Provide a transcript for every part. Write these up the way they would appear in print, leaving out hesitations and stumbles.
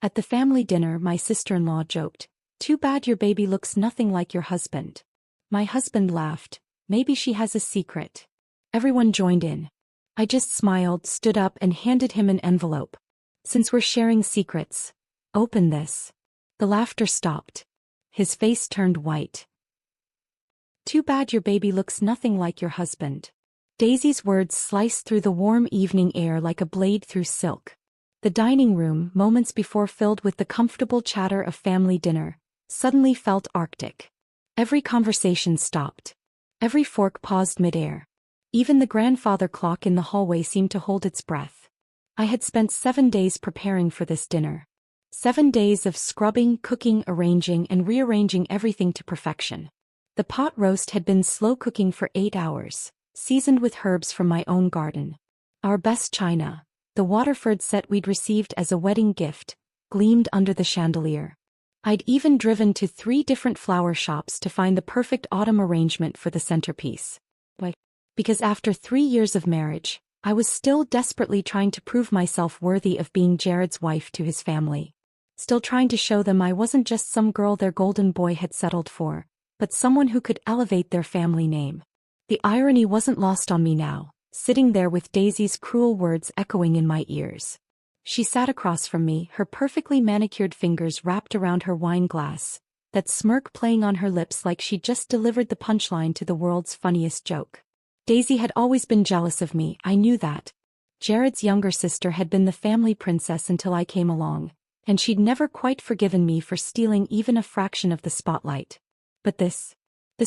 At the family dinner, my sister-in-law joked, "Too bad your baby looks nothing like your husband." My husband laughed, "Maybe she has a secret." Everyone joined in. I just smiled, stood up and handed him an envelope. "Since we're sharing secrets, open this." The laughter stopped. His face turned white. "Too bad your baby looks nothing like your husband." Daisy's words sliced through the warm evening air like a blade through silk. The dining room, moments before filled with the comfortable chatter of family dinner, suddenly felt arctic. Every conversation stopped. Every fork paused midair. Even the grandfather clock in the hallway seemed to hold its breath. I had spent 7 days preparing for this dinner. 7 days of scrubbing, cooking, arranging, and rearranging everything to perfection. The pot roast had been slow cooking for 8 hours, seasoned with herbs from my own garden. Our best china, the Waterford set we'd received as a wedding gift, gleamed under the chandelier. I'd even driven to 3 different flower shops to find the perfect autumn arrangement for the centerpiece. Why? Because after 3 years of marriage, I was still desperately trying to prove myself worthy of being Jared's wife to his family. Still trying to show them I wasn't just some girl their golden boy had settled for, but someone who could elevate their family name. The irony wasn't lost on me now, sitting there with Daisy's cruel words echoing in my ears. She sat across from me, her perfectly manicured fingers wrapped around her wine glass, that smirk playing on her lips like she'd just delivered the punchline to the world's funniest joke. Daisy had always been jealous of me, I knew that. Jared's younger sister had been the family princess until I came along, and she'd never quite forgiven me for stealing even a fraction of the spotlight. But this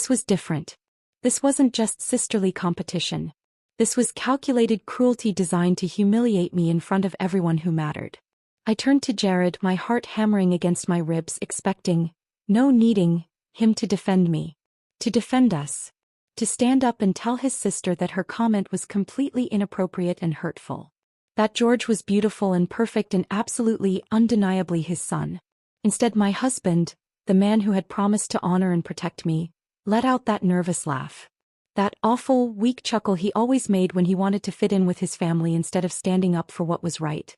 was different. This wasn't just sisterly competition. This was calculated cruelty designed to humiliate me in front of everyone who mattered. I turned to Jared, my heart hammering against my ribs, expecting, no needing, him to defend me. To defend us. To stand up and tell his sister that her comment was completely inappropriate and hurtful. That George was beautiful and perfect and absolutely, undeniably his son. Instead, my husband, the man who had promised to honor and protect me, let out that nervous laugh. That awful, weak chuckle he always made when he wanted to fit in with his family instead of standing up for what was right.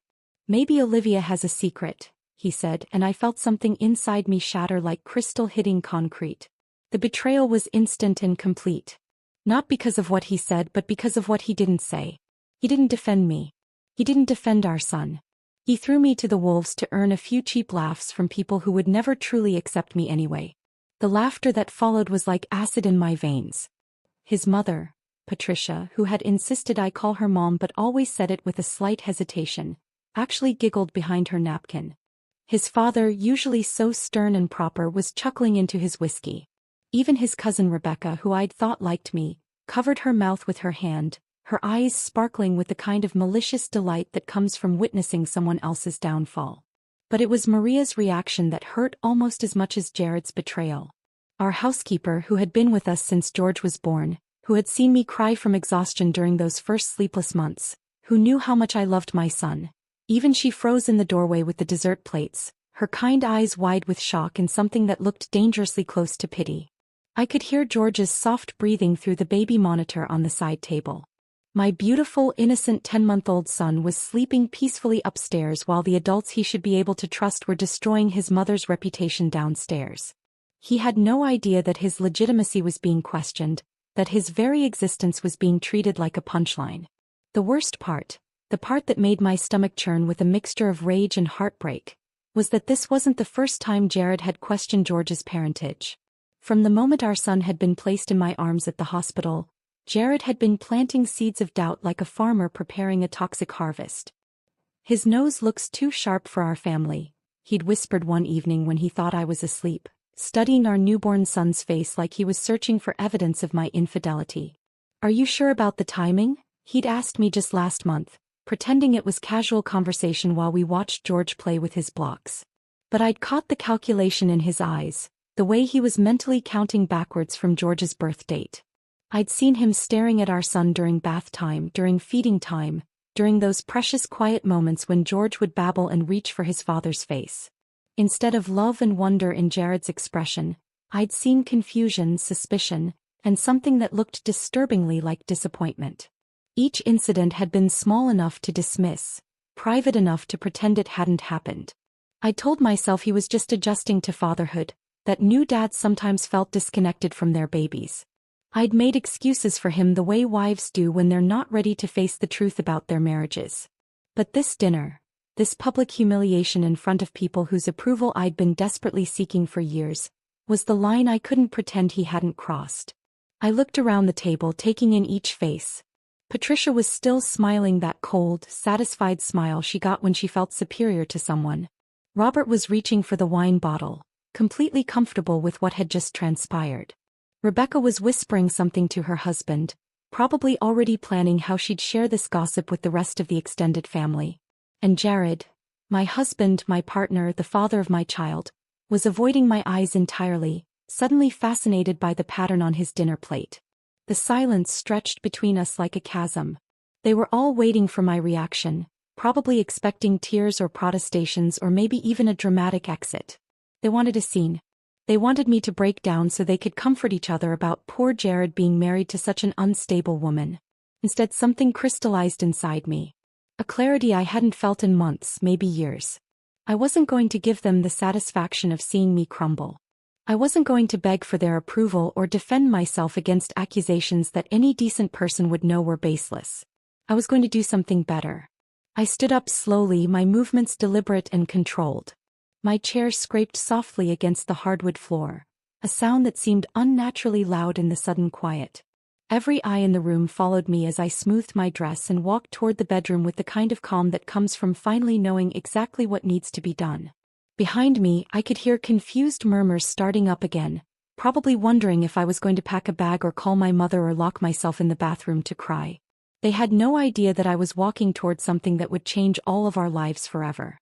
"Maybe Olivia has a secret," he said, and I felt something inside me shatter like crystal hitting concrete. The betrayal was instant and complete. Not because of what he said, but because of what he didn't say. He didn't defend me. He didn't defend our son. He threw me to the wolves to earn a few cheap laughs from people who would never truly accept me anyway. The laughter that followed was like acid in my veins. His mother, Patricia, who had insisted I call her mom but always said it with a slight hesitation, actually giggled behind her napkin. His father, usually so stern and proper, was chuckling into his whiskey. Even his cousin Rebecca, who I'd thought liked me, covered her mouth with her hand, her eyes sparkling with the kind of malicious delight that comes from witnessing someone else's downfall. But it was Maria's reaction that hurt almost as much as Jared's betrayal. Our housekeeper, who had been with us since George was born, who had seen me cry from exhaustion during those first sleepless months, who knew how much I loved my son. Even she froze in the doorway with the dessert plates, her kind eyes wide with shock and something that looked dangerously close to pity. I could hear George's soft breathing through the baby monitor on the side table. My beautiful, innocent 10-month-old son was sleeping peacefully upstairs while the adults he should be able to trust were destroying his mother's reputation downstairs. He had no idea that his legitimacy was being questioned, that his very existence was being treated like a punchline. The worst part, the part that made my stomach churn with a mixture of rage and heartbreak, was that this wasn't the first time Jared had questioned George's parentage. From the moment our son had been placed in my arms at the hospital, Jared had been planting seeds of doubt like a farmer preparing a toxic harvest. "His nose looks too sharp for our family," he'd whispered one evening when he thought I was asleep, studying our newborn son's face like he was searching for evidence of my infidelity. "Are you sure about the timing?" he'd asked me just last month, pretending it was casual conversation while we watched George play with his blocks. But I'd caught the calculation in his eyes, the way he was mentally counting backwards from George's birth date. I'd seen him staring at our son during bath time, during feeding time, during those precious quiet moments when George would babble and reach for his father's face. Instead of love and wonder in Jared's expression, I'd seen confusion, suspicion, and something that looked disturbingly like disappointment. Each incident had been small enough to dismiss, private enough to pretend it hadn't happened. I told myself he was just adjusting to fatherhood, that new dads sometimes felt disconnected from their babies. I'd made excuses for him the way wives do when they're not ready to face the truth about their marriages. But this dinner, this public humiliation in front of people whose approval I'd been desperately seeking for years, was the line I couldn't pretend he hadn't crossed. I looked around the table, taking in each face. Patricia was still smiling that cold, satisfied smile she got when she felt superior to someone. Robert was reaching for the wine bottle, completely comfortable with what had just transpired. Rebecca was whispering something to her husband, probably already planning how she'd share this gossip with the rest of the extended family. And Jared, my husband, my partner, the father of my child, was avoiding my eyes entirely, suddenly fascinated by the pattern on his dinner plate. The silence stretched between us like a chasm. They were all waiting for my reaction, probably expecting tears or protestations or maybe even a dramatic exit. They wanted a scene. They wanted me to break down so they could comfort each other about poor Jared being married to such an unstable woman. Instead, something crystallized inside me. A clarity I hadn't felt in months, maybe years. I wasn't going to give them the satisfaction of seeing me crumble. I wasn't going to beg for their approval or defend myself against accusations that any decent person would know were baseless. I was going to do something better. I stood up slowly, my movements deliberate and controlled. My chair scraped softly against the hardwood floor, a sound that seemed unnaturally loud in the sudden quiet. Every eye in the room followed me as I smoothed my dress and walked toward the bedroom with the kind of calm that comes from finally knowing exactly what needs to be done. Behind me, I could hear confused murmurs starting up again, probably wondering if I was going to pack a bag or call my mother or lock myself in the bathroom to cry. They had no idea that I was walking toward something that would change all of our lives forever.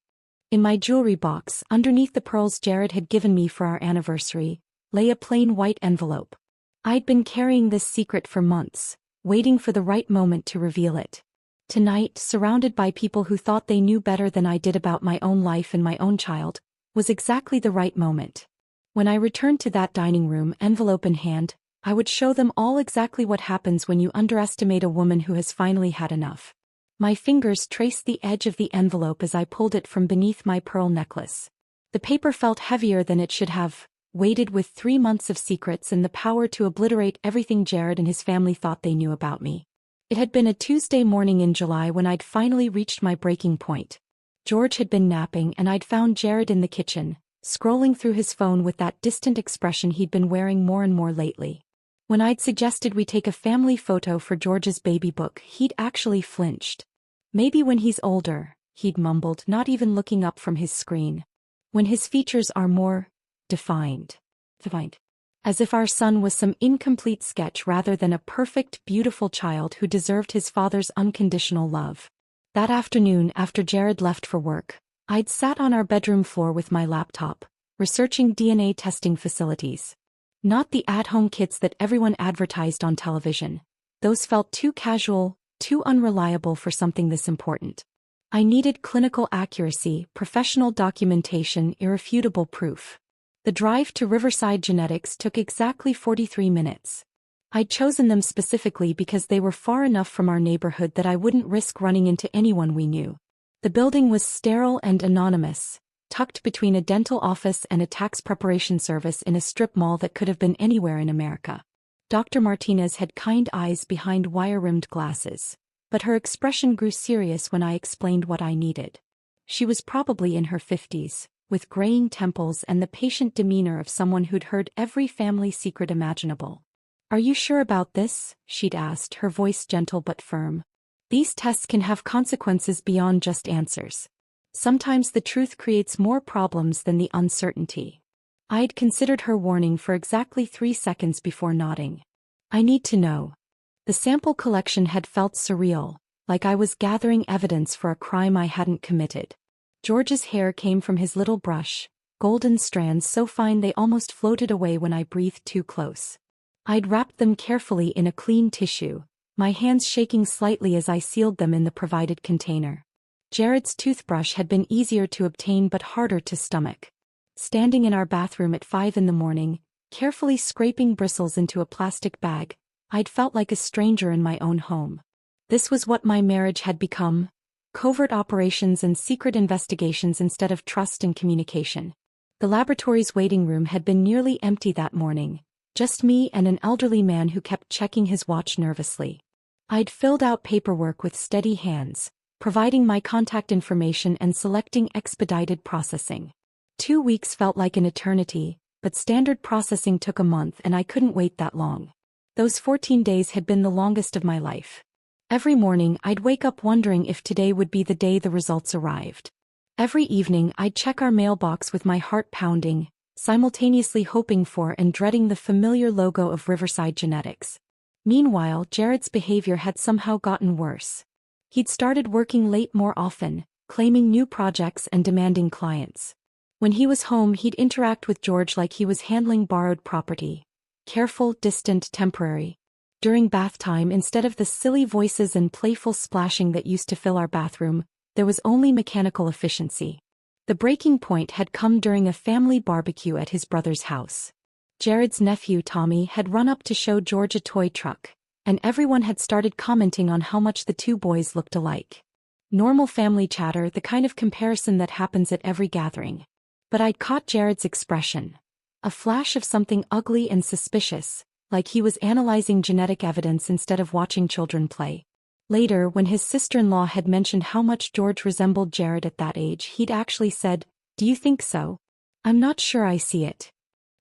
In my jewelry box, underneath the pearls Jared had given me for our anniversary, lay a plain white envelope. I'd been carrying this secret for months, waiting for the right moment to reveal it. Tonight, surrounded by people who thought they knew better than I did about my own life and my own child, was exactly the right moment. When I returned to that dining room, envelope in hand, I would show them all exactly what happens when you underestimate a woman who has finally had enough. My fingers traced the edge of the envelope as I pulled it from beneath my pearl necklace. The paper felt heavier than it should have, weighted with 3 months of secrets and the power to obliterate everything Jared and his family thought they knew about me. It had been a Tuesday morning in July when I'd finally reached my breaking point. George had been napping and I'd found Jared in the kitchen, scrolling through his phone with that distant expression he'd been wearing more and more lately. When I'd suggested we take a family photo for George's baby book, he'd actually flinched. Maybe when he's older, he'd mumbled, not even looking up from his screen. When his features are more defined. As if our son was some incomplete sketch rather than a perfect, beautiful child who deserved his father's unconditional love. That afternoon, after Jared left for work, I'd sat on our bedroom floor with my laptop, researching DNA testing facilities. Not the at-home kits that everyone advertised on television. Those felt too casual, too unreliable for something this important. I needed clinical accuracy, professional documentation, irrefutable proof. The drive to Riverside Genetics took exactly 43 minutes. I'd chosen them specifically because they were far enough from our neighborhood that I wouldn't risk running into anyone we knew. The building was sterile and anonymous, tucked between a dental office and a tax preparation service in a strip mall that could have been anywhere in America. Dr. Martinez had kind eyes behind wire-rimmed glasses, but her expression grew serious when I explained what I needed. She was probably in her 50s. With graying temples and the patient demeanor of someone who'd heard every family secret imaginable. "Are you sure about this?" she'd asked, her voice gentle but firm. "These tests can have consequences beyond just answers. Sometimes the truth creates more problems than the uncertainty." I'd considered her warning for exactly 3 seconds before nodding. "I need to know." The sample collection had felt surreal, like I was gathering evidence for a crime I hadn't committed. George's hair came from his little brush, golden strands so fine they almost floated away when I breathed too close. I'd wrapped them carefully in a clean tissue, my hands shaking slightly as I sealed them in the provided container. Jared's toothbrush had been easier to obtain but harder to stomach. Standing in our bathroom at 5 in the morning, carefully scraping bristles into a plastic bag, I'd felt like a stranger in my own home. This was what my marriage had become, covert operations and secret investigations instead of trust and communication. The laboratory's waiting room had been nearly empty that morning, just me and an elderly man who kept checking his watch nervously. I'd filled out paperwork with steady hands, providing my contact information and selecting expedited processing. 2 weeks felt like an eternity, but standard processing took a month and I couldn't wait that long. Those 14 days had been the longest of my life. Every morning I'd wake up wondering if today would be the day the results arrived. Every evening I'd check our mailbox with my heart pounding, simultaneously hoping for and dreading the familiar logo of Riverside Genetics. Meanwhile, Jared's behavior had somehow gotten worse. He'd started working late more often, claiming new projects and demanding clients. When he was home, he'd interact with George like he was handling borrowed property. Careful, distant, temporary. During bath time, instead of the silly voices and playful splashing that used to fill our bathroom, there was only mechanical efficiency. The breaking point had come during a family barbecue at his brother's house. Jared's nephew Tommy had run up to show George a toy truck, and everyone had started commenting on how much the two boys looked alike. Normal family chatter, the kind of comparison that happens at every gathering. But I'd caught Jared's expression. A flash of something ugly and suspicious, like he was analyzing genetic evidence instead of watching children play. Later, when his sister-in-law had mentioned how much George resembled Jared at that age, he'd actually said, "Do you think so? I'm not sure I see it."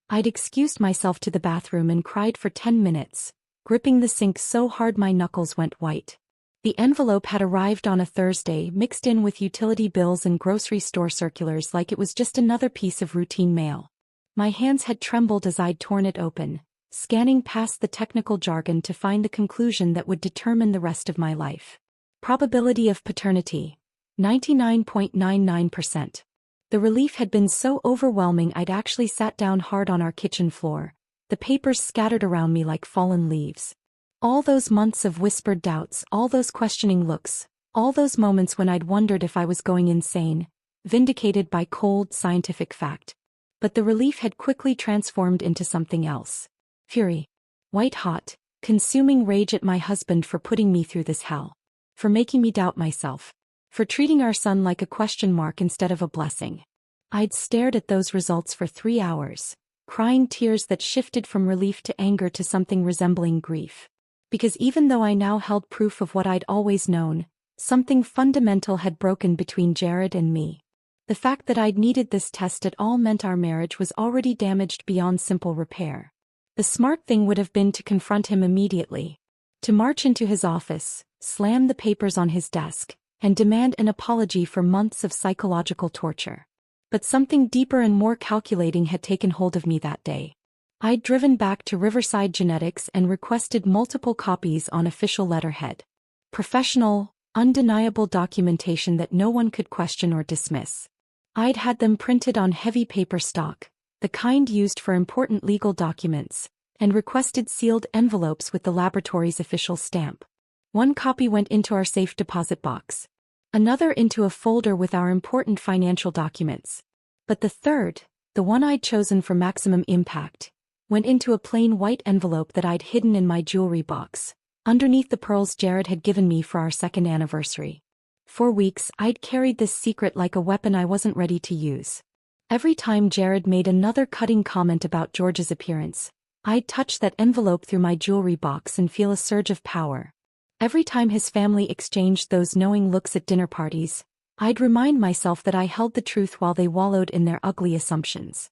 I'd excused myself to the bathroom and cried for 10 minutes, gripping the sink so hard my knuckles went white. The envelope had arrived on a Thursday, mixed in with utility bills and grocery store circulars like it was just another piece of routine mail. My hands had trembled as I'd torn it open, scanning past the technical jargon to find the conclusion that would determine the rest of my life. Probability of paternity: 99.99%. The relief had been so overwhelming I'd actually sat down hard on our kitchen floor, the papers scattered around me like fallen leaves. All those months of whispered doubts, all those questioning looks, all those moments when I'd wondered if I was going insane, vindicated by cold, scientific fact. But the relief had quickly transformed into something else. Fury. White-hot, consuming rage at my husband for putting me through this hell. For making me doubt myself. For treating our son like a question mark instead of a blessing. I'd stared at those results for 3 hours, crying tears that shifted from relief to anger to something resembling grief. Because even though I now held proof of what I'd always known, something fundamental had broken between Jared and me. The fact that I'd needed this test at all meant our marriage was already damaged beyond simple repair. The smart thing would have been to confront him immediately. To march into his office, slam the papers on his desk, and demand an apology for months of psychological torture. But something deeper and more calculating had taken hold of me that day. I'd driven back to Riverside Genetics and requested multiple copies on official letterhead. Professional, undeniable documentation that no one could question or dismiss. I'd had them printed on heavy paper stock, the kind used for important legal documents, and requested sealed envelopes with the laboratory's official stamp. One copy went into our safe deposit box. Another into a folder with our important financial documents. But the third, the one I'd chosen for maximum impact, went into a plain white envelope that I'd hidden in my jewelry box, underneath the pearls Jared had given me for our second anniversary. For weeks, I'd carried this secret like a weapon I wasn't ready to use. Every time Jared made another cutting comment about George's appearance, I'd touch that envelope through my jewelry box and feel a surge of power. Every time his family exchanged those knowing looks at dinner parties, I'd remind myself that I held the truth while they wallowed in their ugly assumptions.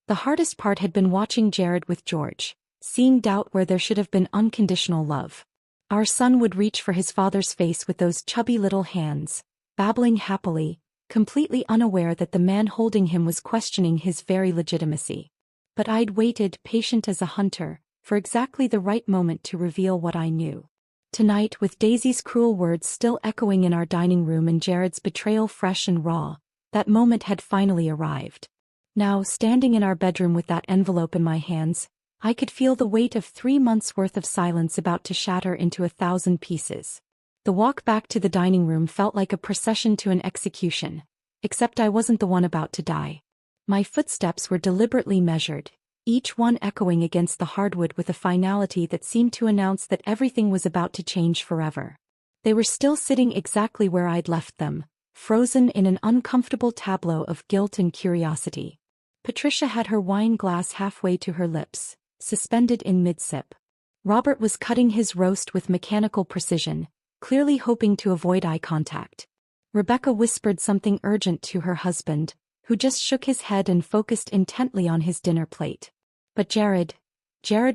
The hardest part had been watching Jared with George, seeing doubt where there should have been unconditional love. Our son would reach for his father's face with those chubby little hands, babbling happily, completely unaware that the man holding him was questioning his very legitimacy. But I'd waited, patient as a hunter, for exactly the right moment to reveal what I knew. Tonight, with Daisy's cruel words still echoing in our dining room and Jared's betrayal fresh and raw, that moment had finally arrived. Now, standing in our bedroom with that envelope in my hands, I could feel the weight of 3 months' worth of silence about to shatter into 1,000 pieces. The walk back to the dining room felt like a procession to an execution, except I wasn't the one about to die. My footsteps were deliberately measured, each one echoing against the hardwood with a finality that seemed to announce that everything was about to change forever. They were still sitting exactly where I'd left them, frozen in an uncomfortable tableau of guilt and curiosity. Patricia had her wine glass halfway to her lips, suspended in mid-sip. Robert was cutting his roast with mechanical precision, clearly hoping to avoid eye contact. Rebecca whispered something urgent to her husband, who just shook his head and focused intently on his dinner plate. But Jared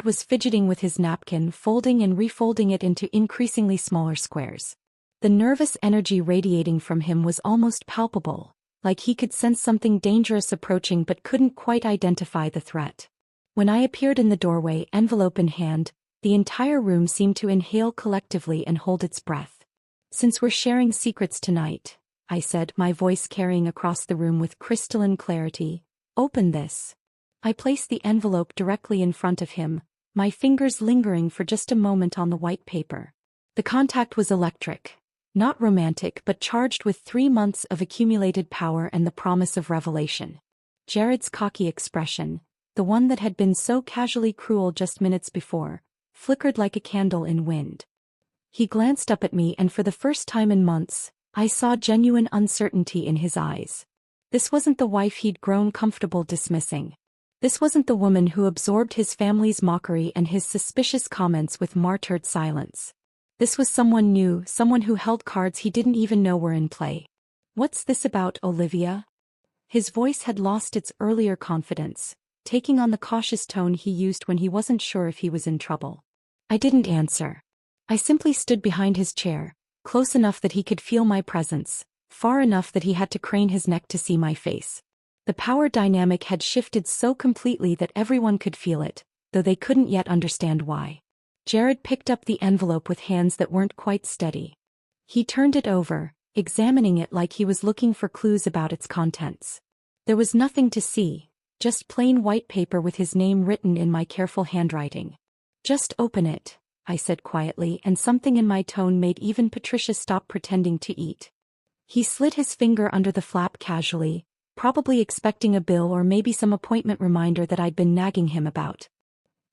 was fidgeting with his napkin, folding and refolding it into increasingly smaller squares. The nervous energy radiating from him was almost palpable, like he could sense something dangerous approaching but couldn't quite identify the threat. When I appeared in the doorway, envelope in hand, the entire room seemed to inhale collectively and hold its breath. "Since we're sharing secrets tonight," I said, my voice carrying across the room with crystalline clarity, "open this." I placed the envelope directly in front of him, my fingers lingering for just a moment on the white paper. The contact was electric. Not romantic but charged with 3 months of accumulated power and the promise of revelation. Jared's cocky expression, the one that had been so casually cruel just minutes before, flickered like a candle in wind. He glanced up at me and for the first time in months, I saw genuine uncertainty in his eyes. This wasn't the wife he'd grown comfortable dismissing. This wasn't the woman who absorbed his family's mockery and his suspicious comments with martyred silence. This was someone new, someone who held cards he didn't even know were in play. "What's this about, Olivia?" His voice had lost its earlier confidence, taking on the cautious tone he used when he wasn't sure if he was in trouble. I didn't answer. I simply stood behind his chair, close enough that he could feel my presence, far enough that he had to crane his neck to see my face. The power dynamic had shifted so completely that everyone could feel it, though they couldn't yet understand why. Jared picked up the envelope with hands that weren't quite steady. He turned it over, examining it like he was looking for clues about its contents. There was nothing to see, just plain white paper with his name written in my careful handwriting. "Just open it," I said quietly, and something in my tone made even Patricia stop pretending to eat. He slid his finger under the flap casually, probably expecting a bill or maybe some appointment reminder that I'd been nagging him about.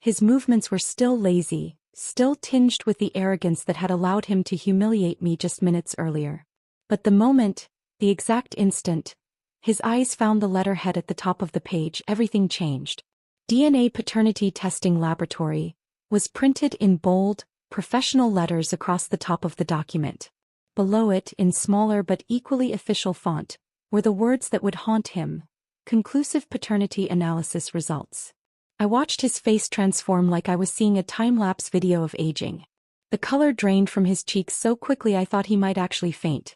His movements were still lazy, still tinged with the arrogance that had allowed him to humiliate me just minutes earlier. But the exact instant, his eyes found the letterhead at the top of the page, everything changed. "DNA Paternity Testing Laboratory" was printed in bold, professional letters across the top of the document. Below it, in smaller but equally official font, were the words that would haunt him: "Conclusive paternity analysis results." I watched his face transform like I was seeing a time-lapse video of aging. The color drained from his cheeks so quickly I thought he might actually faint.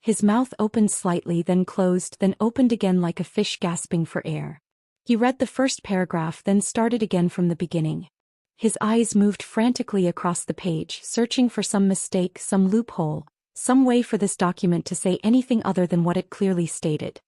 His mouth opened slightly, then closed, then opened again like a fish gasping for air. He read the first paragraph, then started again from the beginning. His eyes moved frantically across the page, searching for some mistake, some loophole, some way for this document to say anything other than what it clearly stated.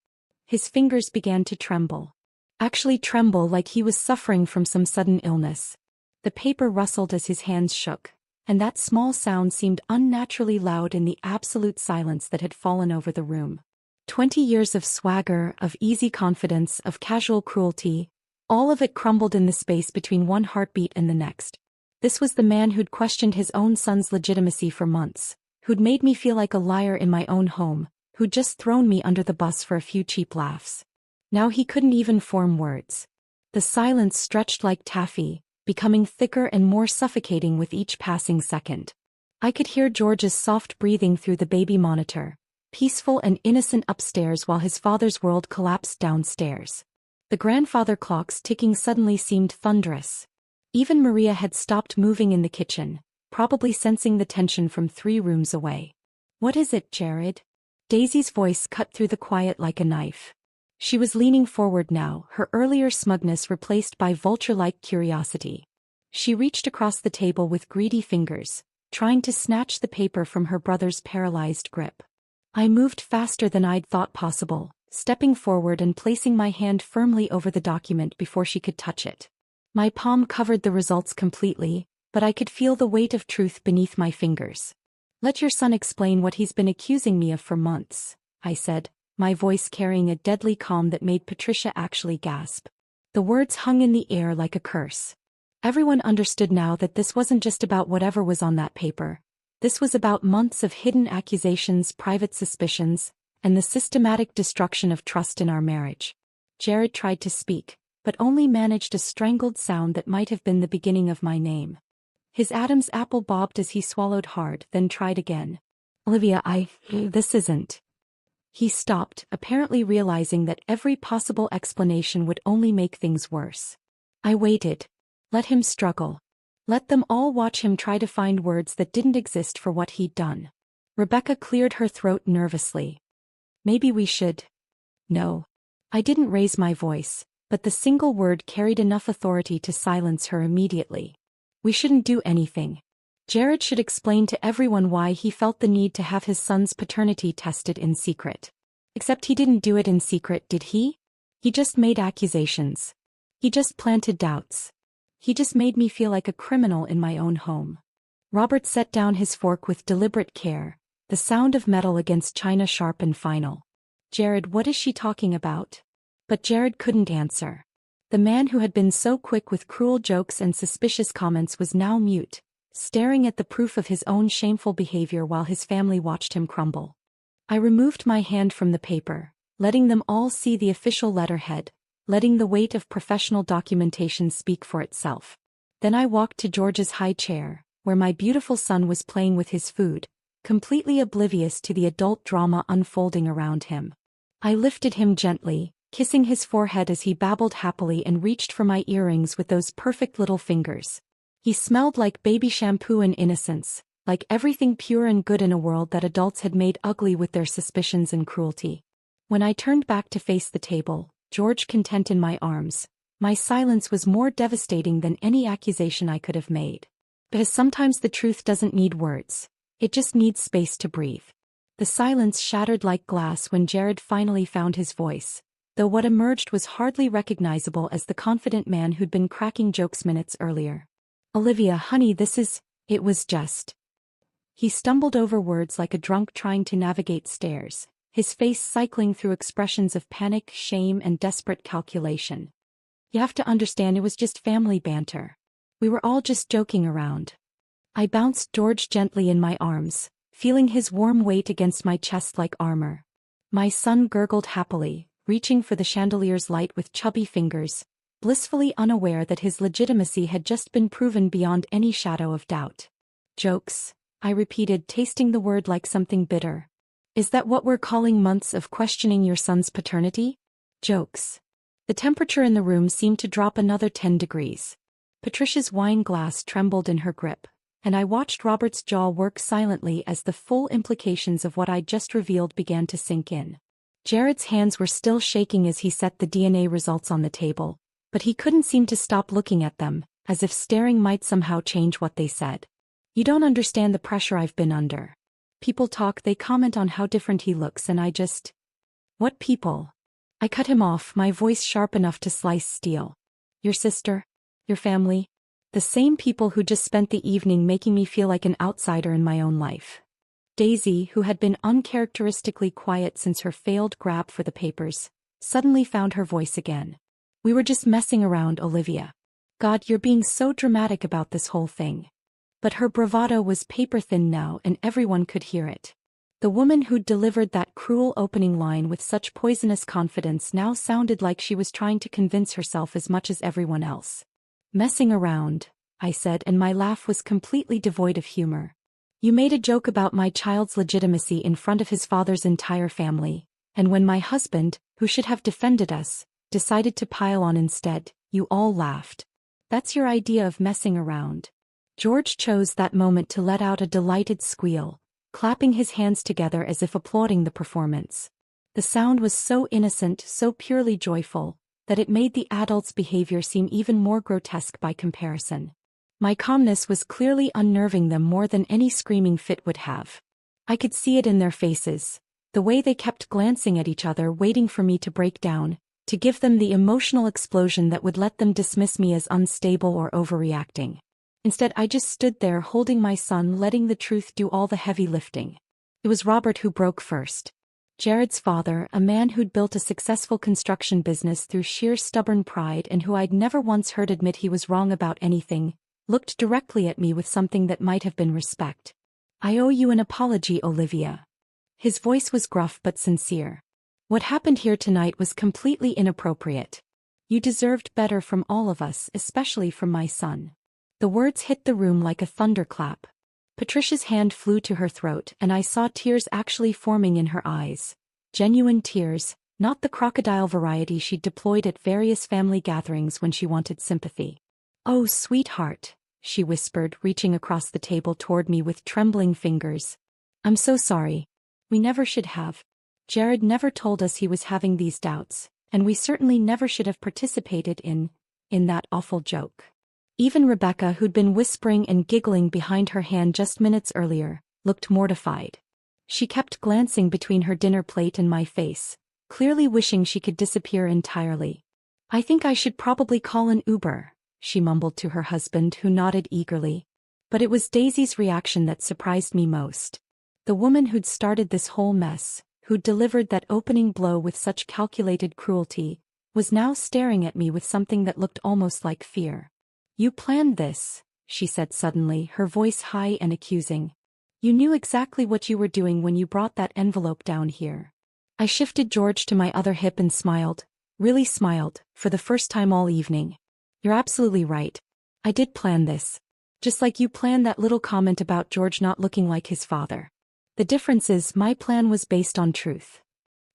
His fingers began to tremble. Actually tremble like he was suffering from some sudden illness. The paper rustled as his hands shook, and that small sound seemed unnaturally loud in the absolute silence that had fallen over the room. 20 years of swagger, of easy confidence, of casual cruelty, all of it crumbled in the space between one heartbeat and the next. This was the man who'd questioned his own son's legitimacy for months, who'd made me feel like a liar in my own home, who'd just thrown me under the bus for a few cheap laughs. Now he couldn't even form words. The silence stretched like taffy, becoming thicker and more suffocating with each passing second. I could hear George's soft breathing through the baby monitor, peaceful and innocent upstairs while his father's world collapsed downstairs. The grandfather clocks ticking suddenly seemed thunderous. Even Maria had stopped moving in the kitchen, probably sensing the tension from 3 rooms away. "What is it, Jared?" Daisy's voice cut through the quiet like a knife. She was leaning forward now, her earlier smugness replaced by vulture-like curiosity. She reached across the table with greedy fingers, trying to snatch the paper from her brother's paralyzed grip. I moved faster than I'd thought possible, stepping forward and placing my hand firmly over the document before she could touch it. My palm covered the results completely, but I could feel the weight of truth beneath my fingers. "Let your son explain what he's been accusing me of for months," I said, my voice carrying a deadly calm that made Patricia actually gasp. The words hung in the air like a curse. Everyone understood now that this wasn't just about whatever was on that paper. This was about months of hidden accusations, private suspicions, and the systematic destruction of trust in our marriage. Jared tried to speak, but only managed a strangled sound that might have been the beginning of my name. His Adam's apple bobbed as he swallowed hard, then tried again. Olivia, this isn't. He stopped, apparently realizing that every possible explanation would only make things worse. I waited. Let him struggle. Let them all watch him try to find words that didn't exist for what he'd done. Rebecca cleared her throat nervously. Maybe we should. No. I didn't raise my voice, but the single word carried enough authority to silence her immediately. We shouldn't do anything. Jared should explain to everyone why he felt the need to have his son's paternity tested in secret. Except he didn't do it in secret, did he? He just made accusations. He just planted doubts. He just made me feel like a criminal in my own home. Robert set down his fork with deliberate care, the sound of metal against china sharp and final. Jared, what is she talking about? But Jared couldn't answer. The man who had been so quick with cruel jokes and suspicious comments was now mute, staring at the proof of his own shameful behavior while his family watched him crumble. I removed my hand from the paper, letting them all see the official letterhead, letting the weight of professional documentation speak for itself. Then I walked to George's high chair, where my beautiful son was playing with his food, completely oblivious to the adult drama unfolding around him. I lifted him gently, kissing his forehead as he babbled happily and reached for my earrings with those perfect little fingers. He smelled like baby shampoo and innocence, like everything pure and good in a world that adults had made ugly with their suspicions and cruelty. When I turned back to face the table, George content in my arms, my silence was more devastating than any accusation I could have made. Because sometimes the truth doesn't need words. It just needs space to breathe. The silence shattered like glass when Jared finally found his voice, though what emerged was hardly recognizable as the confident man who'd been cracking jokes minutes earlier. Olivia, honey, it was just. He stumbled over words like a drunk trying to navigate stairs, his face cycling through expressions of panic, shame, and desperate calculation. You have to understand, it was just family banter. We were all just joking around. I bounced George gently in my arms, feeling his warm weight against my chest like armor. My son gurgled happily, reaching for the chandelier's light with chubby fingers, blissfully unaware that his legitimacy had just been proven beyond any shadow of doubt. Jokes, I repeated, tasting the word like something bitter. Is that what we're calling months of questioning your son's paternity? Jokes. The temperature in the room seemed to drop another 10 degrees. Patricia's wine glass trembled in her grip, and I watched Robert's jaw work silently as the full implications of what I'd just revealed began to sink in. Jared's hands were still shaking as he set the DNA results on the table, but he couldn't seem to stop looking at them, as if staring might somehow change what they said. You don't understand the pressure I've been under. People talk, they comment on how different he looks, and I just... What people? I cut him off, my voice sharp enough to slice steel. Your sister? Your family? The same people who just spent the evening making me feel like an outsider in my own life. Daisy, who had been uncharacteristically quiet since her failed grab for the papers, suddenly found her voice again. We were just messing around, Olivia. God, you're being so dramatic about this whole thing. But her bravado was paper-thin now, and everyone could hear it. The woman who'd delivered that cruel opening line with such poisonous confidence now sounded like she was trying to convince herself as much as everyone else. Messing around, I said, and my laugh was completely devoid of humor. You made a joke about my child's legitimacy in front of his father's entire family, and when my husband, who should have defended us, decided to pile on instead, you all laughed. That's your idea of messing around. George chose that moment to let out a delighted squeal, clapping his hands together as if applauding the performance. The sound was so innocent, so purely joyful, that it made the adult's behavior seem even more grotesque by comparison. My calmness was clearly unnerving them more than any screaming fit would have. I could see it in their faces, the way they kept glancing at each other, waiting for me to break down, to give them the emotional explosion that would let them dismiss me as unstable or overreacting. Instead, I just stood there holding my son, letting the truth do all the heavy lifting. It was Robert who broke first. Jared's father, a man who'd built a successful construction business through sheer stubborn pride and who I'd never once heard admit he was wrong about anything, looked directly at me with something that might have been respect. I owe you an apology, Olivia. His voice was gruff but sincere. What happened here tonight was completely inappropriate. You deserved better from all of us, especially from my son. The words hit the room like a thunderclap. Patricia's hand flew to her throat and I saw tears actually forming in her eyes. Genuine tears, not the crocodile variety she'd deployed at various family gatherings when she wanted sympathy. "Oh, sweetheart," she whispered, reaching across the table toward me with trembling fingers. "I'm so sorry. We never should have. Jared never told us he was having these doubts, and we certainly never should have participated in that awful joke." Even Rebecca, who'd been whispering and giggling behind her hand just minutes earlier, looked mortified. She kept glancing between her dinner plate and my face, clearly wishing she could disappear entirely. "I think I should probably call an Uber," she mumbled to her husband, who nodded eagerly. But it was Daisy's reaction that surprised me most. The woman who'd started this whole mess, who'd delivered that opening blow with such calculated cruelty, was now staring at me with something that looked almost like fear. "You planned this," she said suddenly, her voice high and accusing. "You knew exactly what you were doing when you brought that envelope down here." I shifted George to my other hip and smiled, really smiled, for the first time all evening. "You're absolutely right. I did plan this. Just like you planned that little comment about George not looking like his father. The difference is my plan was based on truth."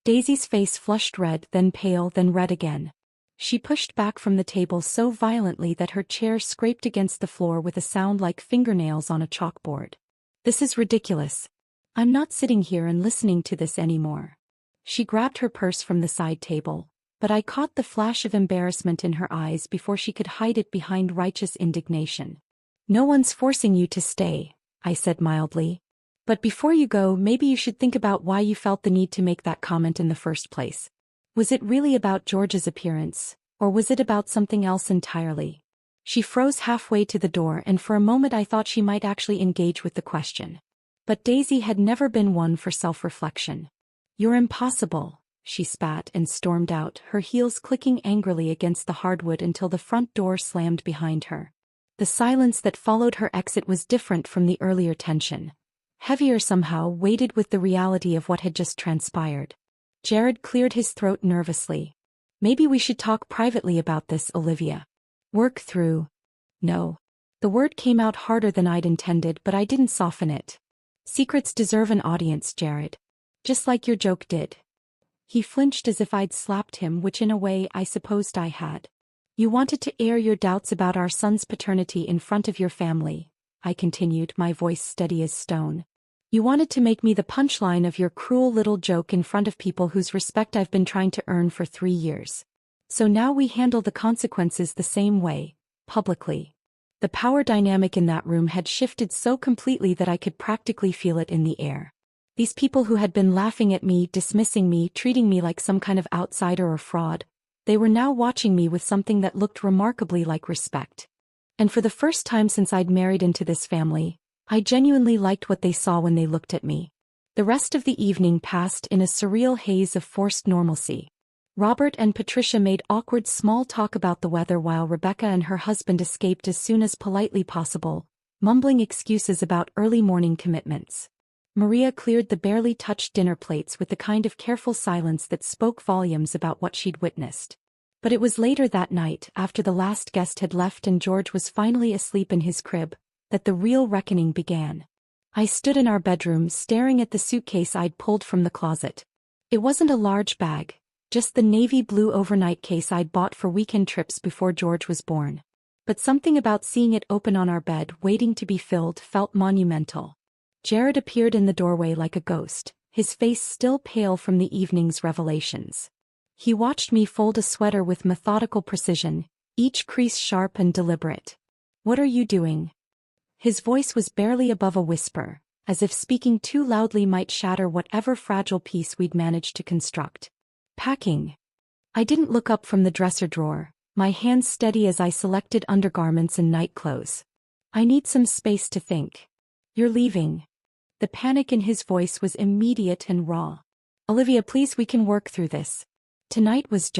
Daisy's face flushed red, then pale, then red again. She pushed back from the table so violently that her chair scraped against the floor with a sound like fingernails on a chalkboard. "This is ridiculous. I'm not sitting here and listening to this anymore." She grabbed her purse from the side table, but I caught the flash of embarrassment in her eyes before she could hide it behind righteous indignation. "No one's forcing you to stay," I said mildly. "But before you go, maybe you should think about why you felt the need to make that comment in the first place. Was it really about George's appearance, or was it about something else entirely?" She froze halfway to the door, and for a moment I thought she might actually engage with the question. But Daisy had never been one for self-reflection. "You're impossible," she spat and stormed out, her heels clicking angrily against the hardwood until the front door slammed behind her. The silence that followed her exit was different from the earlier tension. Heavier somehow, weighted with the reality of what had just transpired. Jared cleared his throat nervously. "Maybe we should talk privately about this, Olivia. Work through." "No." The word came out harder than I'd intended, but I didn't soften it. "Secrets deserve an audience, Jared. Just like your joke did." He flinched as if I'd slapped him, which in a way I supposed I had. "You wanted to air your doubts about our son's paternity in front of your family," I continued, my voice steady as stone. "You wanted to make me the punchline of your cruel little joke in front of people whose respect I've been trying to earn for 3 years. So now we handle the consequences the same way, publicly." The power dynamic in that room had shifted so completely that I could practically feel it in the air. These people who had been laughing at me, dismissing me, treating me like some kind of outsider or fraud, they were now watching me with something that looked remarkably like respect. And for the first time since I'd married into this family, I genuinely liked what they saw when they looked at me. The rest of the evening passed in a surreal haze of forced normalcy. Robert and Patricia made awkward small talk about the weather while Rebecca and her husband escaped as soon as politely possible, mumbling excuses about early morning commitments. Maria cleared the barely touched dinner plates with the kind of careful silence that spoke volumes about what she'd witnessed. But it was later that night, after the last guest had left and George was finally asleep in his crib, that the real reckoning began. I stood in our bedroom staring at the suitcase I'd pulled from the closet. It wasn't a large bag, just the navy blue overnight case I'd bought for weekend trips before George was born. But something about seeing it open on our bed waiting to be filled felt monumental. Jared appeared in the doorway like a ghost, his face still pale from the evening's revelations. He watched me fold a sweater with methodical precision, each crease sharp and deliberate. "What are you doing?" His voice was barely above a whisper, as if speaking too loudly might shatter whatever fragile peace we'd managed to construct. "Packing." I didn't look up from the dresser drawer, my hands steady as I selected undergarments and nightclothes. "I need some space to think." "You're leaving." The panic in his voice was immediate and raw. "Olivia, please, we can work through this. Tonight was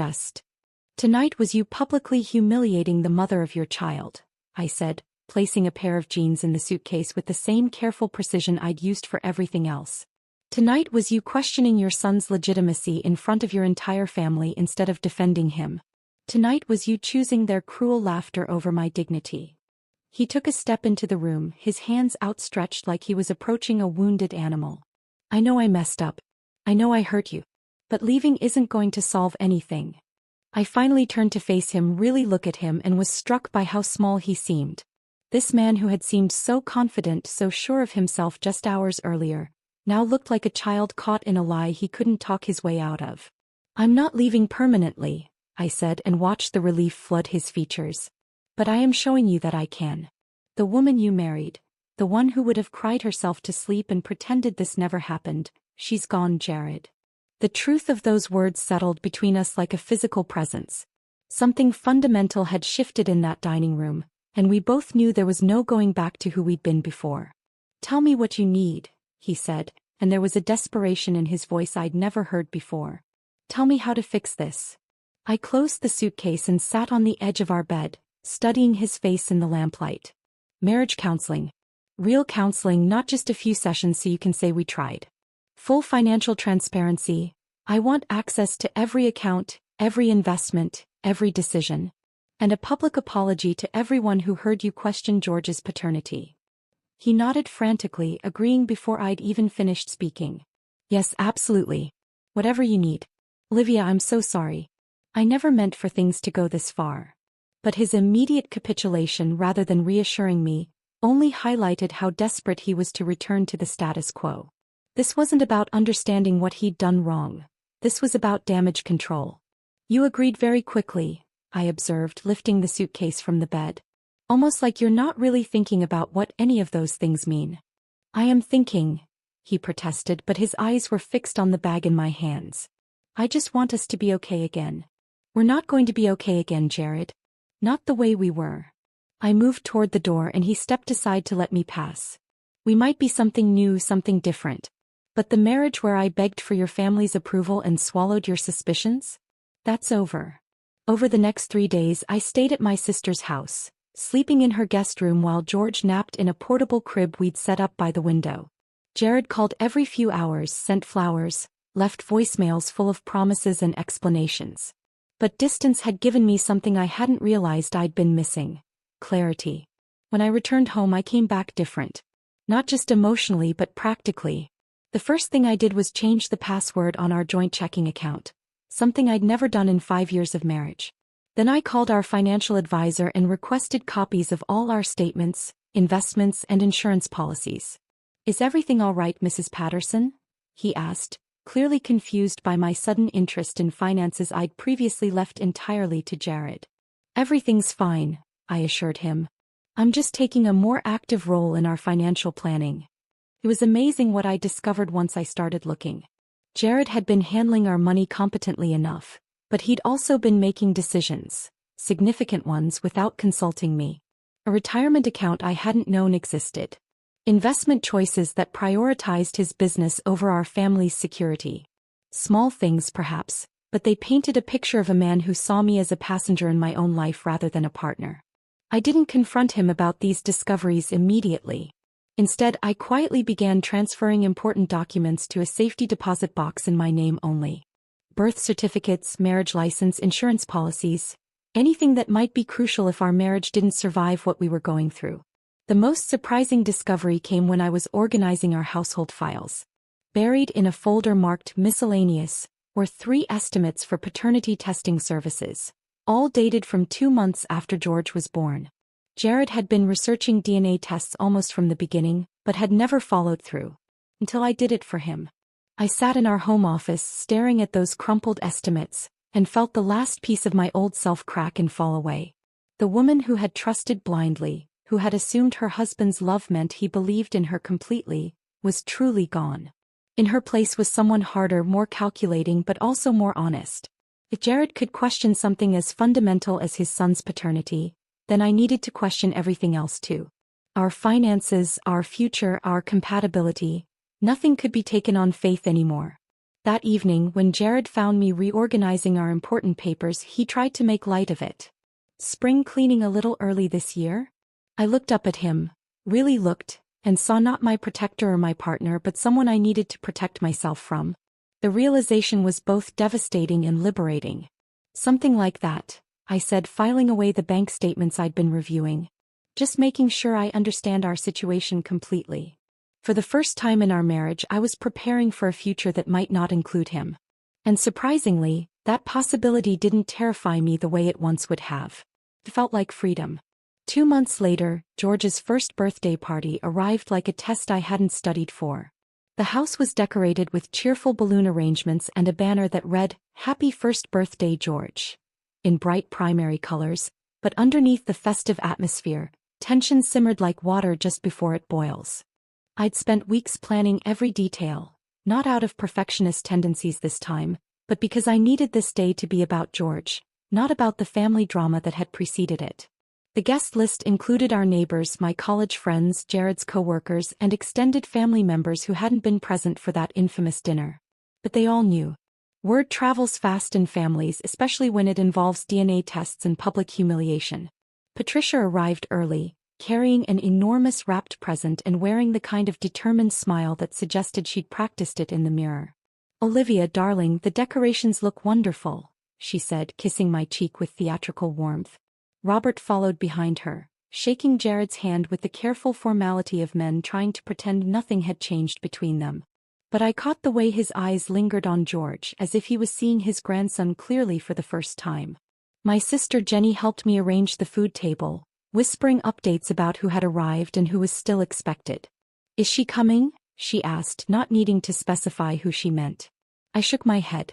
you publicly humiliating the mother of your child," I said, placing a pair of jeans in the suitcase with the same careful precision I'd used for everything else. Tonight was you questioning your son's legitimacy in front of your entire family instead of defending him. Tonight was you choosing their cruel laughter over my dignity. He took a step into the room, his hands outstretched like he was approaching a wounded animal. I know I messed up. I know I hurt you. But leaving isn't going to solve anything. I finally turned to face him, really look at him, and was struck by how small he seemed. This man who had seemed so confident, so sure of himself just hours earlier, now looked like a child caught in a lie he couldn't talk his way out of. I'm not leaving permanently, I said, and watched the relief flood his features. But I am showing you that I can. The woman you married, the one who would have cried herself to sleep and pretended this never happened, she's gone, Jared. The truth of those words settled between us like a physical presence. Something fundamental had shifted in that dining room, and we both knew there was no going back to who we'd been before. Tell me what you need, he said, and there was a desperation in his voice I'd never heard before. Tell me how to fix this. I closed the suitcase and sat on the edge of our bed, studying his face in the lamplight. Marriage counseling. Real counseling, not just a few sessions so you can say we tried. Full financial transparency. I want access to every account, every investment, every decision. And a public apology to everyone who heard you question George's paternity. He nodded frantically, agreeing before I'd even finished speaking. Yes, absolutely. Whatever you need. Olivia, I'm so sorry. I never meant for things to go this far. But his immediate capitulation, rather than reassuring me, only highlighted how desperate he was to return to the status quo. This wasn't about understanding what he'd done wrong. This was about damage control. You agreed very quickly, I observed, lifting the suitcase from the bed. Almost like you're not really thinking about what any of those things mean. I am thinking, he protested, but his eyes were fixed on the bag in my hands. I just want us to be okay again. We're not going to be okay again, Jared. Not the way we were. I moved toward the door and he stepped aside to let me pass. We might be something new, something different. But the marriage where I begged for your family's approval and swallowed your suspicions? That's over. Over the next 3 days I stayed at my sister's house, sleeping in her guest room while George napped in a portable crib we'd set up by the window. Jared called every few hours, sent flowers, left voicemails full of promises and explanations. But distance had given me something I hadn't realized I'd been missing. Clarity. When I returned home I came back different. Not just emotionally but practically. The first thing I did was change the password on our joint checking account, something I'd never done in 5 years of marriage. Then I called our financial advisor and requested copies of all our statements, investments, and insurance policies. Is everything all right, Mrs. Patterson? He asked, clearly confused by my sudden interest in finances I'd previously left entirely to Jared. Everything's fine, I assured him. I'm just taking a more active role in our financial planning. It was amazing what I discovered once I started looking. Jared had been handling our money competently enough, but he'd also been making decisions, significant ones, without consulting me. A retirement account I hadn't known existed. Investment choices that prioritized his business over our family's security. Small things perhaps, but they painted a picture of a man who saw me as a passenger in my own life rather than a partner. I didn't confront him about these discoveries immediately. Instead, I quietly began transferring important documents to a safety deposit box in my name only. Birth certificates, marriage license, insurance policies, anything that might be crucial if our marriage didn't survive what we were going through. The most surprising discovery came when I was organizing our household files. Buried in a folder marked miscellaneous were 3 estimates for paternity testing services, all dated from 2 months after George was born. Jared had been researching DNA tests almost from the beginning, but had never followed through. Until I did it for him. I sat in our home office staring at those crumpled estimates, and felt the last piece of my old self crack and fall away. The woman who had trusted blindly, who had assumed her husband's love meant he believed in her completely, was truly gone. In her place was someone harder, more calculating, but also more honest. If Jared could question something as fundamental as his son's paternity, then I needed to question everything else too. Our finances, our future, our compatibility, nothing could be taken on faith anymore. That evening, when Jared found me reorganizing our important papers, he tried to make light of it. Spring cleaning a little early this year? I looked up at him, really looked, and saw not my protector or my partner but someone I needed to protect myself from. The realization was both devastating and liberating. Something like that, I said, filing away the bank statements I'd been reviewing. Just making sure I understand our situation completely. For the first time in our marriage, I was preparing for a future that might not include him. And surprisingly, that possibility didn't terrify me the way it once would have. It felt like freedom. 2 months later, George's first birthday party arrived like a test I hadn't studied for. The house was decorated with cheerful balloon arrangements and a banner that read, "Happy First Birthday, George," in bright primary colors, but underneath the festive atmosphere, tension simmered like water just before it boils. I'd spent weeks planning every detail, not out of perfectionist tendencies this time, but because I needed this day to be about George, not about the family drama that had preceded it. The guest list included our neighbors, my college friends, Jared's co-workers, and extended family members who hadn't been present for that infamous dinner. But they all knew. Word travels fast in families, especially when it involves DNA tests and public humiliation. Patricia arrived early, carrying an enormous wrapped present and wearing the kind of determined smile that suggested she'd practiced it in the mirror. "Olivia, darling, the decorations look wonderful," she said, kissing my cheek with theatrical warmth. Robert followed behind her, shaking Jared's hand with the careful formality of men trying to pretend nothing had changed between them. But I caught the way his eyes lingered on George, as if he was seeing his grandson clearly for the first time. My sister Jenny helped me arrange the food table, whispering updates about who had arrived and who was still expected. "Is she coming?" she asked, not needing to specify who she meant. I shook my head.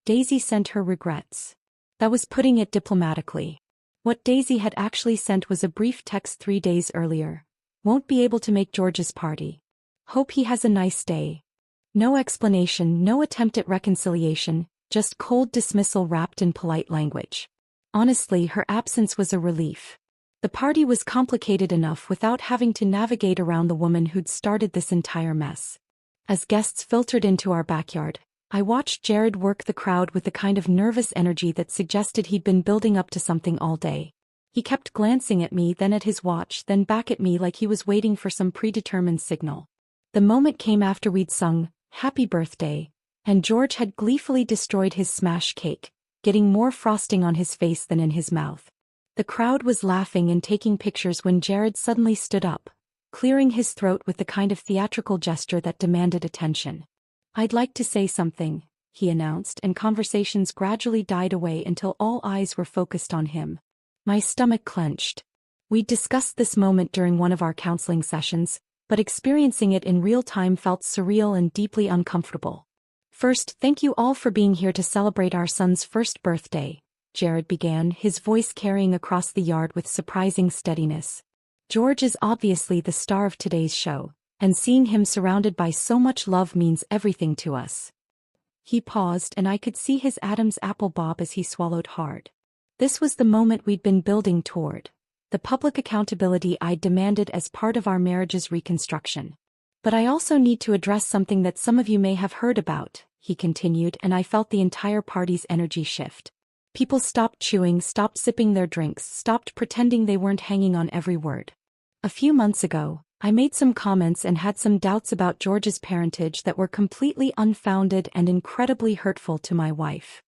Daisy sent her regrets. That was putting it diplomatically. What Daisy had actually sent was a brief text 3 days earlier. "Won't be able to make George's party. Hope he has a nice day." No explanation, no attempt at reconciliation, just cold dismissal wrapped in polite language. Honestly, her absence was a relief. The party was complicated enough without having to navigate around the woman who'd started this entire mess. As guests filtered into our backyard, I watched Jared work the crowd with the kind of nervous energy that suggested he'd been building up to something all day. He kept glancing at me, then at his watch, then back at me like he was waiting for some predetermined signal. The moment came after we'd sung, "Happy Birthday," and George had gleefully destroyed his smash cake, getting more frosting on his face than in his mouth. The crowd was laughing and taking pictures when Jared suddenly stood up, clearing his throat with the kind of theatrical gesture that demanded attention. "I'd like to say something," he announced, and conversations gradually died away until all eyes were focused on him. My stomach clenched. We'd discussed this moment during one of our counseling sessions, but experiencing it in real time felt surreal and deeply uncomfortable. "First, thank you all for being here to celebrate our son's first birthday," Jared began, his voice carrying across the yard with surprising steadiness. "George is obviously the star of today's show, and seeing him surrounded by so much love means everything to us." He paused, and I could see his Adam's apple bob as he swallowed hard. This was the moment we'd been building toward, the public accountability I'd demanded as part of our marriage's reconstruction. "But I also need to address something that some of you may have heard about," he continued, and I felt the entire party's energy shift. People stopped chewing, stopped sipping their drinks, stopped pretending they weren't hanging on every word. "A few months ago, I made some comments and had some doubts about George's parentage that were completely unfounded and incredibly hurtful to my wife."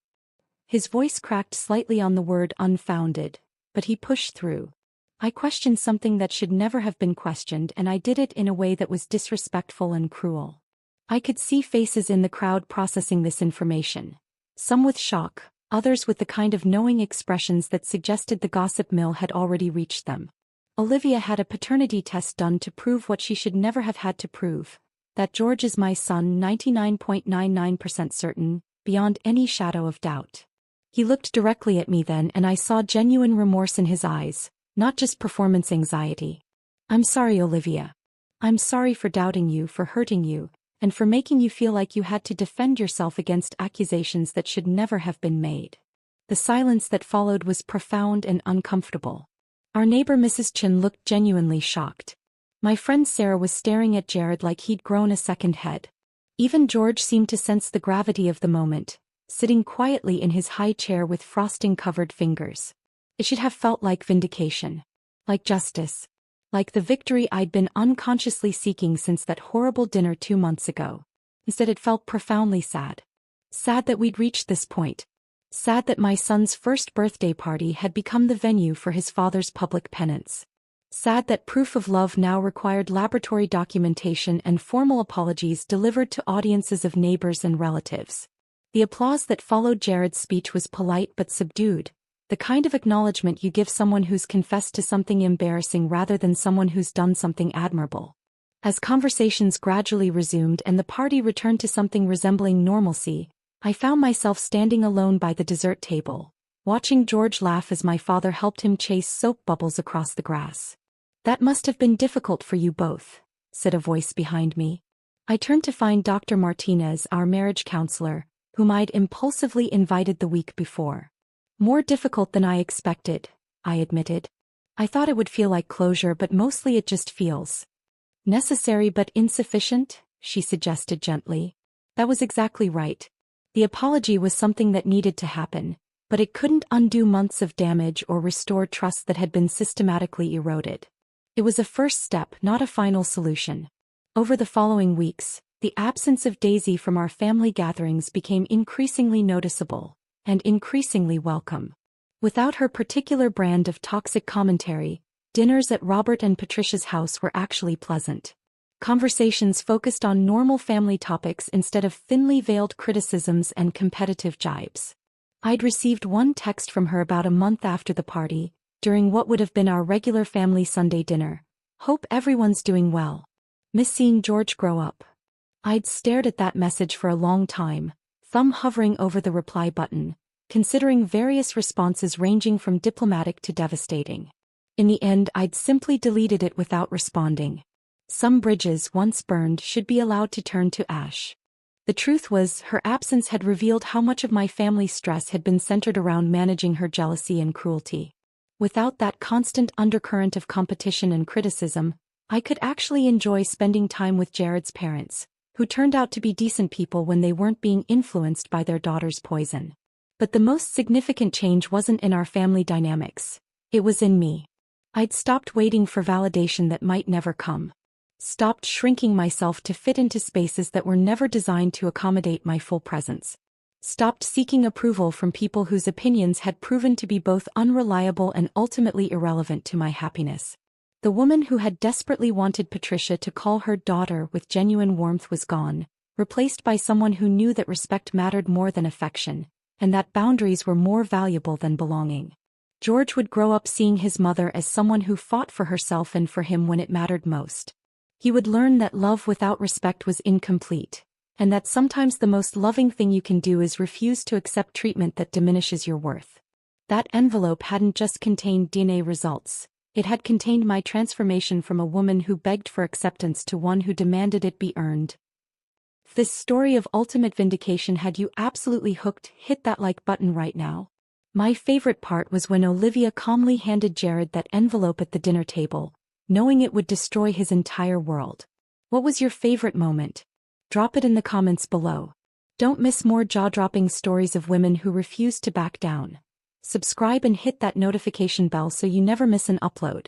His voice cracked slightly on the word unfounded, but he pushed through. "I questioned something that should never have been questioned, and I did it in a way that was disrespectful and cruel." I could see faces in the crowd processing this information. Some with shock, others with the kind of knowing expressions that suggested the gossip mill had already reached them. "Olivia had a paternity test done to prove what she should never have had to prove. That George is my son, 99.99% certain, beyond any shadow of doubt." He looked directly at me then, and I saw genuine remorse in his eyes, not just performance anxiety. "I'm sorry, Olivia. I'm sorry for doubting you, for hurting you, and for making you feel like you had to defend yourself against accusations that should never have been made." The silence that followed was profound and uncomfortable. Our neighbor Mrs. Chin looked genuinely shocked. My friend Sarah was staring at Jared like he'd grown a second head. Even George seemed to sense the gravity of the moment, sitting quietly in his high chair with frosting-covered fingers. It should have felt like vindication. Like justice. like the victory I'd been unconsciously seeking since that horrible dinner 2 months ago. Instead, it felt profoundly sad. Sad that we'd reached this point. Sad that my son's first birthday party had become the venue for his father's public penance. Sad that proof of love now required laboratory documentation and formal apologies delivered to audiences of neighbors and relatives. The applause that followed Jared's speech was polite but subdued, the kind of acknowledgement you give someone who's confessed to something embarrassing rather than someone who's done something admirable. As conversations gradually resumed and the party returned to something resembling normalcy, I found myself standing alone by the dessert table, watching George laugh as my father helped him chase soap bubbles across the grass. "That must have been difficult for you both," said a voice behind me. I turned to find Dr. Martinez, our marriage counselor, whom I'd impulsively invited the week before. "More difficult than I expected," I admitted. "I thought it would feel like closure, but mostly it just feels necessary but insufficient," she suggested gently. That was exactly right. The apology was something that needed to happen, but it couldn't undo months of damage or restore trust that had been systematically eroded. It was a first step, not a final solution. Over the following weeks, the absence of Daisy from our family gatherings became increasingly noticeable, and increasingly welcome. Without her particular brand of toxic commentary, dinners at Robert and Patricia's house were actually pleasant. Conversations focused on normal family topics instead of thinly veiled criticisms and competitive jibes. I'd received one text from her about a month after the party, during what would have been our regular family Sunday dinner. "Hope everyone's doing well. Miss seeing George grow up." I'd stared at that message for a long time, thumb hovering over the reply button, considering various responses ranging from diplomatic to devastating. In the end, I'd simply deleted it without responding. Some bridges once burned should be allowed to turn to ash. The truth was, her absence had revealed how much of my family's stress had been centered around managing her jealousy and cruelty. Without that constant undercurrent of competition and criticism, I could actually enjoy spending time with Jared's parents, who turned out to be decent people when they weren't being influenced by their daughter's poison. But the most significant change wasn't in our family dynamics. It was in me. I'd stopped waiting for validation that might never come. Stopped shrinking myself to fit into spaces that were never designed to accommodate my full presence. Stopped seeking approval from people whose opinions had proven to be both unreliable and ultimately irrelevant to my happiness. The woman who had desperately wanted Patricia to call her daughter with genuine warmth was gone, replaced by someone who knew that respect mattered more than affection, and that boundaries were more valuable than belonging. George would grow up seeing his mother as someone who fought for herself and for him when it mattered most. He would learn that love without respect was incomplete, and that sometimes the most loving thing you can do is refuse to accept treatment that diminishes your worth. That envelope hadn't just contained DNA results, it had contained my transformation from a woman who begged for acceptance to one who demanded it be earned. If this story of ultimate vindication had you absolutely hooked, hit that like button right now. My favorite part was when Olivia calmly handed Jared that envelope at the dinner table, knowing it would destroy his entire world. What was your favorite moment? Drop it in the comments below. Don't miss more jaw-dropping stories of women who refuse to back down. Subscribe and hit that notification bell so you never miss an upload.